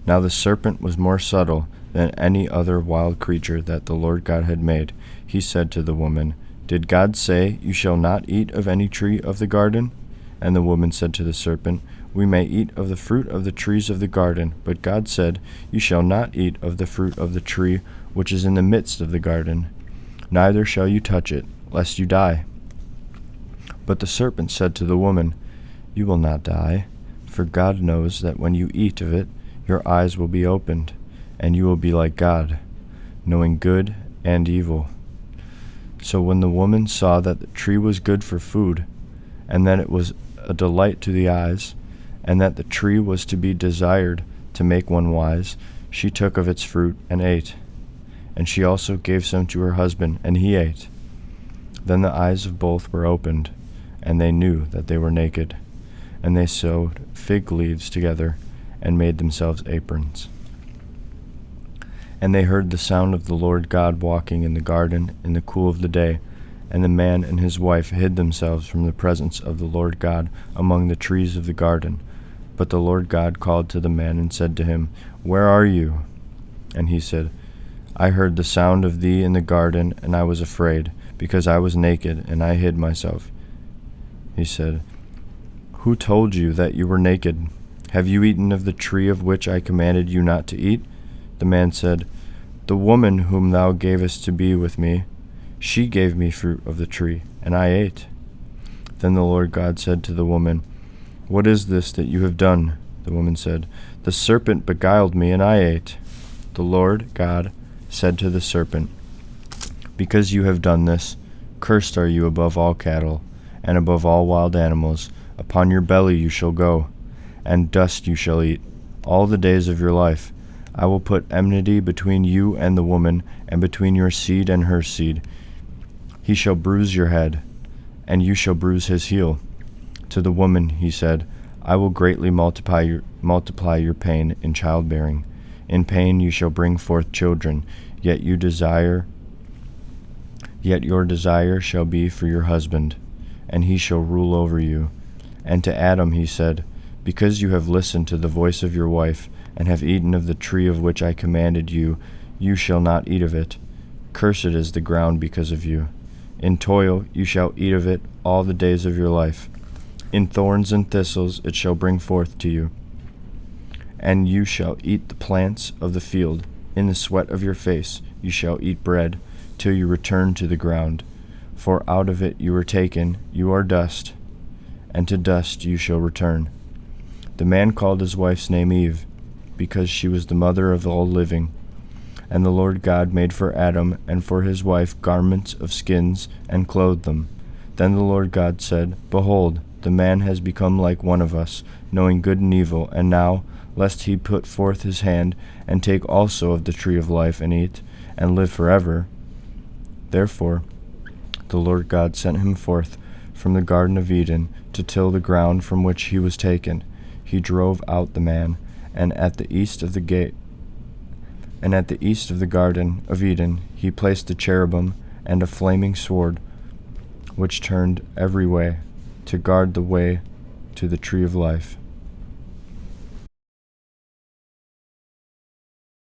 Now the serpent was more subtle than any other wild creature that the Lord God had made. He said to the woman, Did God say, You shall not eat of any tree of the garden? And the woman said to the serpent, We may eat of the fruit of the trees of the garden, but God said, You shall not eat of the fruit of the tree which is in the midst of the garden, neither shall you touch it, lest you die. But the serpent said to the woman, You will not die, for God knows that when you eat of it, your eyes will be opened, and you will be like God, knowing good and evil. So when the woman saw that the tree was good for food, and that it was a delight to the eyes, and that the tree was to be desired to make one wise, she took of its fruit and ate. And she also gave some to her husband, and he ate. Then the eyes of both were opened, and they knew that they were naked. And they sewed fig leaves together, and made themselves aprons. And they heard the sound of the Lord God walking in the garden in the cool of the day, and the man and his wife hid themselves from the presence of the Lord God among the trees of the garden. But the Lord God called to the man and said to him, Where are you? And he said, I heard the sound of thee in the garden, and I was afraid, because I was naked, and I hid myself. He said, Who told you that you were naked? Have you eaten of the tree of which I commanded you not to eat? The man said, The woman whom thou gavest to be with me, she gave me fruit of the tree, and I ate. Then the Lord God said to the woman, What is this that you have done? The woman said, The serpent beguiled me, and I ate. The Lord God said to the serpent, Because you have done this, cursed are you above all cattle, and above all wild animals. Upon your belly you shall go, and dust you shall eat all the days of your life. I will put enmity between you and the woman, and between your seed and her seed. He shall bruise your head, and you shall bruise his heel. To the woman he said, I will greatly multiply your pain in childbearing. In pain you shall bring forth children, yet your desire shall be for your husband, and he shall rule over you. And to Adam he said, Because you have listened to the voice of your wife, and have eaten of the tree of which I commanded you, you shall not eat of it. Cursed is the ground because of you. In toil you shall eat of it all the days of your life. In thorns and thistles it shall bring forth to you. And you shall eat the plants of the field. In the sweat of your face you shall eat bread, till you return to the ground. For out of it you were taken, you are dust, and to dust you shall return. The man called his wife's name Eve, because she was the mother of all living. And the Lord God made for Adam and for his wife garments of skins, and clothed them. Then the Lord God said, Behold, the man has become like one of us, knowing good and evil, and now, lest he put forth his hand, and take also of the tree of life, and eat, and live forever. Therefore the Lord God sent him forth from the Garden of Eden to till the ground from which he was taken. He drove out the man, and at the east of the Garden of Eden he placed a cherubim and a flaming sword, which turned every way, to guard the way to the tree of life.